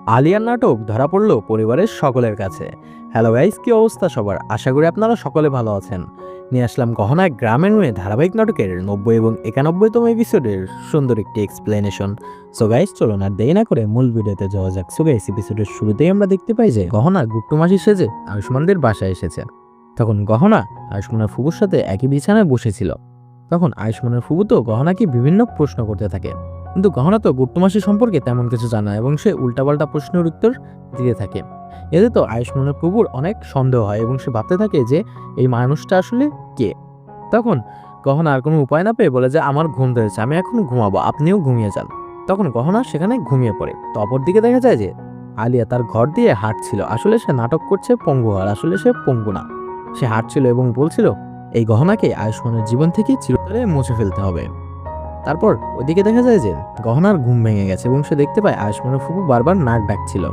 আলিয়ার নাটক ধরা পড়ল পরিবারের সকলের কাছে। হ্যালো গাইস, কি অবস্থা সবার? আশা করি আপনারা সকলে ভালো আছেন। নিয়ে আসলাম গহনা গ্রামের মেয়ে ধারাবাহিক নাটকের 90 এবং 91তম এপিসোডের সুন্দর একটি এক্সপ্লেনেশন। সো গাইস, চলুন আর দেরি না করে মূল ভিডিওতে যাওয়া যাক। সো গাইস, এপিসোডের শুরুতেই আমরা দেখতে পাই যে গহনা গুপ্ত মাসি সেজে আয়ুষ্মানদের বাসায় এসেছে। তখন গহনা আয়ুষ্মানের ফুবুর সাথে একই বিছানায় বসেছিল। তখন আয়ুষ্মানের ফুবু তো গহনাকে বিভিন্ন প্রশ্ন করতে থাকে, কিন্তু গহনা তো গুপ্তমাসি সম্পর্কে তেমন কিছু জানা না এবং সে উল্টাপাল্টা প্রশ্নের উত্তর দিতে থাকে। এতে তো আয়ুষ্মানের প্রভুর অনেক সন্দেহ হয় এবং সে ভাবতে থাকে যে এই মানুষটা আসলে কে। তখন গহনা আর কোনো উপায় না পেয়ে বলে যে আমার ঘুম ধরেছে, আমি এখন ঘুমাবো, আপনিও ঘুমিয়ে যান। তখন গহনা সেখানে ঘুমিয়ে পড়ে। তো অপরদিকে দেখা যায় যে আলিয়া তার ঘর দিয়ে হাঁটছিল। আসলে সে নাটক করছে পঙ্গু হওয়ার, আসলে সে পঙ্গু না। সে হাঁটছিল এবং বলছিল এই গহনাকে আয়ুষ্মানের জীবন থেকে চিরতরে মুছে ফেলতে হবে। তারপর ওইদিকে দেখা যায় যে গহনার ঘুম ভেঙে গেছে এবং সে দেখতে পায় আয়ুষ্মানের ফুপু বারবার নাক ডাকছিল।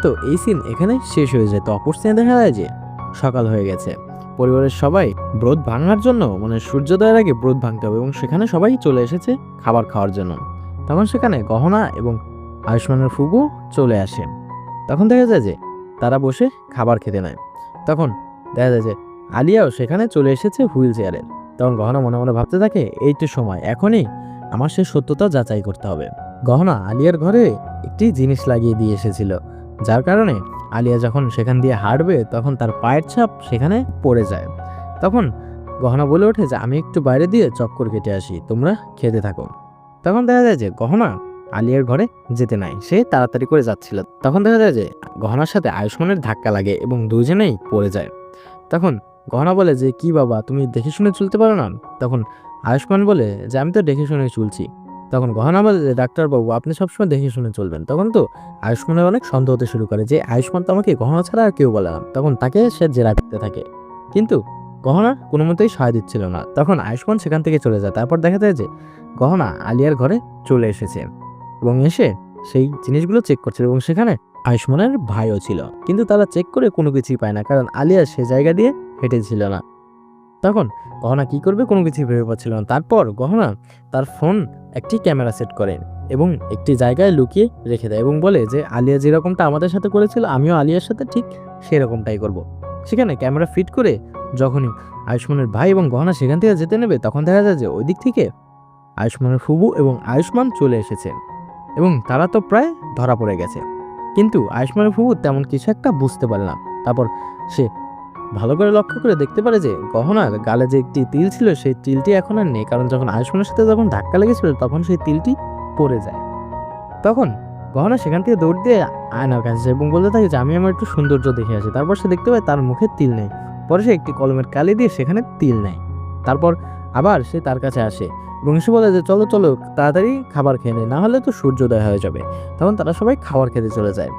তো এই সিন এখানে শেষ হয়ে যায়। তো অপর সিনে দেখা যায় যে সকাল হয়ে গেছে। পরিবারের সবাই ব্রত ভাঙার জন্য, মানে সূর্যোদয়ের আগে ব্রত ভাঙতে হবে এবং সেখানে সবাই চলে এসেছে খাবার খাওয়ার জন্য। তখন সেখানে গহনা এবং আয়ুষ্মানের ফুপু চলে আসে। তখন দেখা যায় যে তারা বসে খাবার খেতে নেয়। তখন দেখা যায় যে আলিয়াও সেখানে চলে এসেছে হুইল চেয়ারে। তখন গহনা মনে মনে ভাবতে থাকে এই তো সময়, এখনই আমার সে সত্যতা যাচাই করতে হবে। গহনা আলিয়ার ঘরে একটি জিনিস লাগিয়ে দিয়ে এসেছিল, যার কারণে আলিয়া যখন সেখান দিয়ে হাঁটবে তখন তার পায়ের ছাপ সেখানে পড়ে যায়। তখন গহনা বলে ওঠে যে আমি একটু বাইরে দিয়ে চক্কর কেটে আসি, তোমরা খেতে থাকো। তখন দেখা যায় যে গহনা আলিয়ার ঘরে যেতে নাই, সে তাড়াতাড়ি করে যাচ্ছিল। তখন দেখা যায় যে গহনার সাথে আয়ুষ্মানের ধাক্কা লাগে এবং দুজনেই পড়ে যায়। তখন গহনা বলে যে কি বাবা, তুমি দেখে শুনে চলতে পারো না? তখন আয়ুষ্মান বলে যে আমি তো দেখে শুনে চলছি। তখন গহনা বলে যে ডাক্তারবাবু, আপনি সবসময় দেখে শুনে চলবেন। তখন তো আয়ুষ্মানের অনেক সন্দেহ হতে শুরু করে যে আয়ুষ্মান তো আমাকে গহনা ছাড়া আর কেউ বলে না। তখন তাকে সে জেরা করতে থাকে, কিন্তু গহনা কোনো মতেই সায় দিচ্ছিল না। তখন আয়ুষ্মান সেখান থেকে চলে যায়। তারপর দেখা যায় যে গহনা আলিয়ার ঘরে চলে এসেছে এবং এসে সেই জিনিসগুলো চেক করছিল এবং সেখানে আয়ুষ্মানের ভাইও ছিল, কিন্তু তারা চেক করে কোনো কিছুই পায় না, কারণ আলিয়া সে জায়গা দিয়ে হেঁটেছিল না। তখন গহনা কি করবে কোনো কিছুই ভেবে পাচ্ছিল না। তারপর গহনা তার ফোন একটি ক্যামেরা সেট করে এবং একটি জায়গায় লুকিয়ে রেখে দেয় এবং বলে যে আলিয়া যেরকমটা আমাদের সাথে করেছিল আমিও আলিয়ার সাথে ঠিক সেরকমটাই করব। সেখানে ক্যামেরা ফিট করে যখনই আয়ুষ্মানের ভাই এবং গহনা সেখান থেকে যেতে নেবে তখন দেখা যায় যে ওই দিক থেকে আয়ুষ্মানের ফুবু এবং আয়ুষ্মান চলে এসেছে এবং তারা তো প্রায় ধরা পড়ে গেছে। কিন্তু আয়ুষ্মানের ফুবু তেমন কিছু একটা বুঝতে পারে না। তারপর সে ভালো করে লক্ষ্য করে দেখতে পারে যে গহনার গালে যে একটি তিল ছিল সেই তিলটি এখন আর নেই, কারণ যখন আয়ুষ্মানের সাথে যখন ধাক্কা লেগেছিল তখন সেই তিলটি পড়ে যায়। তখন গহনা সেখান থেকে দৌড় দিয়ে আয়নার কাছে যায় এবং বলতে থাকে যে আমি আমার একটু সৌন্দর্য দেখে আসি। তারপর সে দেখতে পায় তার মুখে তিল নেই। পরে সে একটি কলমের কালি দিয়ে সেখানে তিল নেয়। তারপর আবার সে তার কাছে আসে এবং সে বলে যে চলো চলো তাড়াতাড়ি খাবার খেয়ে নেই, না হলে তো সূর্যোদয় হয়ে যাবে। তখন তারা সবাই খাবার খেতে চলে যায়।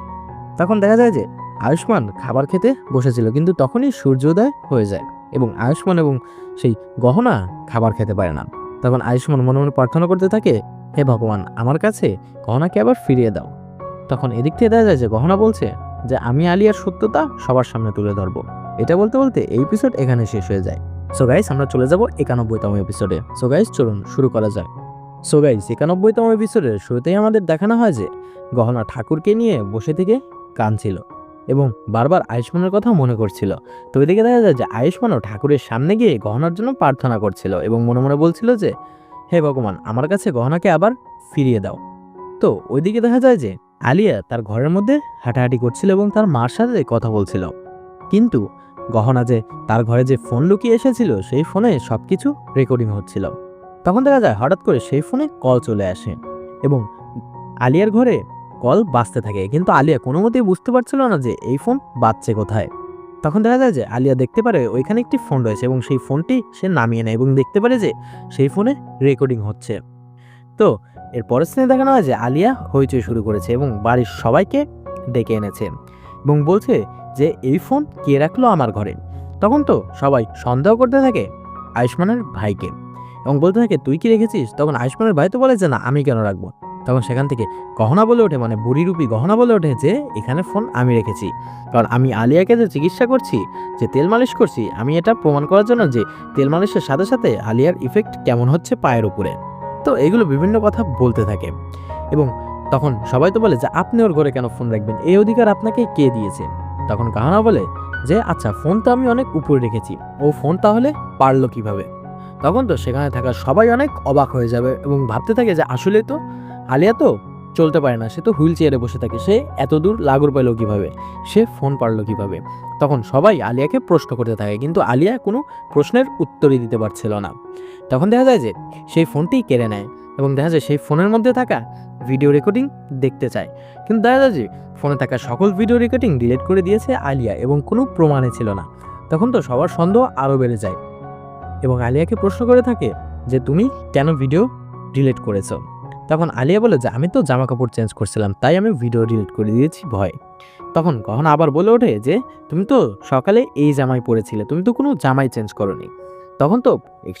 তখন দেখা যায় যে আয়ুষ্মান খাবার খেতে বসেছিল, কিন্তু তখনই সূর্যোদয় হয়ে যায় এবং আয়ুষ্মান এবং সেই গহনা খাবার খেতে পারে না। তখন আয়ুষ্মান মনে মনে প্রার্থনা করতে থাকে, হে ভগবান, আমার কাছে গহনাকে আবার ফিরিয়ে দাও। তখন এদিক থেকে দেখা যায় যে গহনা বলছে যে আমি আলিয়ার সত্যতা সবার সামনে তুলে ধরবো। এটা বলতে বলতে এই এপিসোড এখানে শেষ হয়ে যায়। সো গাইস, আমরা চলে যাব 91তম এপিসোডে। সো গাইস, চলুন শুরু করা যাক। সো গাইস, 91তম এপিসোডের শুরুতেই আমাদের দেখানো হয় যে গহনা ঠাকুরকে নিয়ে বসে থেকে কাঁদছিল এবং বারবার আয়ুষ্মানের কথা মনে করছিল। তো এদিকে দেখা যায় যে আয়ুষ্মানও ঠাকুরের সামনে গিয়ে গহনার জন্য প্রার্থনা করছিল এবং মনে মনে বলছিল যে হে ভগবান, আমার কাছে গহনাকে আবার ফিরিয়ে দাও। তো ওইদিকে দেখা যায় যে আলিয়া তার ঘরের মধ্যে হাঁটাহাঁটি করছিল এবং তার মার সাথে কথা বলছিল, কিন্তু গহনা যে তার ঘরে যে ফোন লুকিয়ে এসেছিল সেই ফোনে সবকিছু রেকর্ডিং হচ্ছিল। তখন দেখা যায় হঠাৎ করে সেই ফোনে কল চলে আসে এবং আলিয়ার ঘরে কল বাজতে থাকে, কিন্তু আলিয়া কোনো মতেই বুঝতে পারছিল না যে এই ফোন বাজছে কোথায়। তখন দেখা যায় যে আলিয়া দেখতে পারে ওইখানে একটি ফোন রয়েছে এবং সেই ফোনটি সে নামিয়ে নেয় এবং দেখতে পারে যে সেই ফোনে রেকর্ডিং হচ্ছে। তো এর পরের সিনে দেখানো হয় যে আলিয়া হইচই শুরু করেছে এবং বাড়ির সবাইকে ডেকে এনেছে এবং বলছে যে এই ফোন কে রাখলো আমার ঘরে। তখন তো সবাই সন্দেহ করতে থাকে আয়ুষ্মানের ভাইকে এবং বলতে থাকে তুই কি রেখেছিস? তখন আয়ুষ্মানের ভাই তো বলে যে না, আমি কেন রাখবো। তখন সেখান থেকে গহনা বলে ওঠে, মানে বুড়িরূপী গহনা বলে ওঠে যে এখানে ফোন আমি রেখেছি, কারণ আমি আলিয়াকে যে চিকিৎসা করছি, যে তেল মালিশ করছি, আমি এটা প্রমাণ করার জন্য যে তেল মালিশের সাথে সাথে আলিয়ার ইফেক্ট কেমন হচ্ছে পায়ের উপরে। তো এগুলো বিভিন্ন কথা বলতে থাকে এবং তখন সবাই তো বলে যে আপনি ওর ঘরে কেন ফোন রাখবেন, এই অধিকার আপনাকে কে দিয়েছে? তখন কাহানা বলে যে আচ্ছা, ফোন তো আমি অনেক উপরে রেখেছি, ও ফোন তাহলে পারলো কিভাবে? তখন তো সেখানে থাকা সবাই অনেক অবাক হয়ে যাবে এবং ভাবতে থাকে যে আসলে তো আলিয়া তো চলতে পারে না, সে তো হুইল চেয়ারে বসে থাকে, সে এত দূর লাগর পাইলো কিভাবে, সে ফোন পারলো কিভাবে? তখন সবাই আলিয়াকে প্রশ্ন করতে থাকে, কিন্তু আলিয়া কোনো প্রশ্নের উত্তরই দিতে পারছিল না। তখন দেখা যায় যে সেই ফোনটি কেড়ে নেয় এবং দেখা যায় সেই ফোনের মধ্যে থাকা ভিডিও রেকর্ডিং দেখতে চায়, কিন্তু দেখা যায় যে ফোনে থাকা সকল ভিডিও রেকর্ডিং ডিলিট করে দিয়েছে আলিয়া এবং কোনো প্রমাণে ছিল না। তখন তো সবার সন্দেহ আরও বেড়ে যায় এবং আলিয়াকে প্রশ্ন করে থাকে যে তুমি কেন ভিডিও ডিলিট করেছো? তখন আলিয়া বলে যে আমি তো জামা কাপড় চেঞ্জ করছিলাম, তাই আমি ভিডিও ডিলিট করে দিয়েছি ভয়। তখন গহনা আবার বলে ওঠে যে তুমি তো সকালে এই জামাই পরেছিলে, তুমি তো কোনো জামাই চেঞ্জ করোনি। তখন তো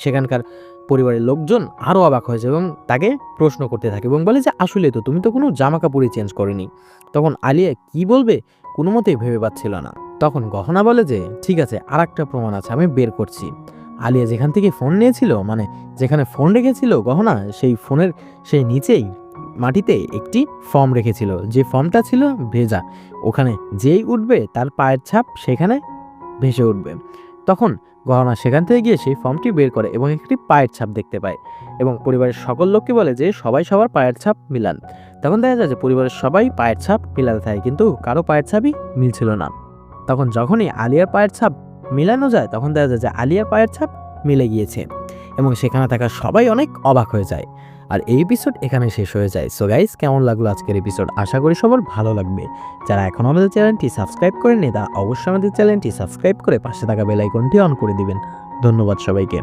সেখানকার পরিবারের লোকজন আরও অবাক হয়েছে এবং তাকে প্রশ্ন করতে থাকে এবং বলে যে আসলে তো তুমি তো কোনো জামা কাপড়ই চেঞ্জ করোনি। তখন আলিয়া কি বলবে কোনো মতেই ভেবে পাচ্ছিল না। তখন গহনা বলে যে ঠিক আছে, আর একটা প্রমাণ আছে, আমি বের করছি। আলিয়া যেখান থেকে ফোন নিয়েছিল, মানে যেখানে ফোন রেখেছিল গহনা, সেই ফোনের সেই নিচেই মাটিতে একটি ফর্ম রেখেছিল, যে ফর্মটা ছিল ভেজা। ওখানে যেই উঠবে তার পায়ের ছাপ সেখানে ভেসে উঠবে। তখন গহনা সেখান থেকে গিয়ে সেই ফর্মটি বের করে এবং একটি পায়ের ছাপ দেখতে পায় এবং পরিবারের সকল লোককে বলে যে সবাই সবার পায়ের ছাপ মিলান। তখন দেখা যায় যে পরিবারের সবাই পায়ের ছাপ মিলাতে থাকে, কিন্তু কারো পায়ের ছাপই মিলছিল না। তখন যখনই আলিয়ার পায়ের ছাপ মিলানো যায়, তখন দেখা যায় যে আলিয়ার পায়ের ছাপ মিলে গিয়েছে এবং সেখানে থাকা সবাই অনেক অবাক হয়ে যায়। আর এই এপিসোড এখানে শেষ হয়ে যায়। সো গাইস, কেমন লাগলো আজকের এপিসোড? আশা করি সবার ভালো লাগবে। যারা এখন আমাদের চ্যানেলটি সাবস্ক্রাইব করেননি, তারা অবশ্যই আমাদের চ্যানেলটি সাবস্ক্রাইব করে পাশে থাকা বেল আইকনটি অন করে দিবেন। ধন্যবাদ সবাইকে।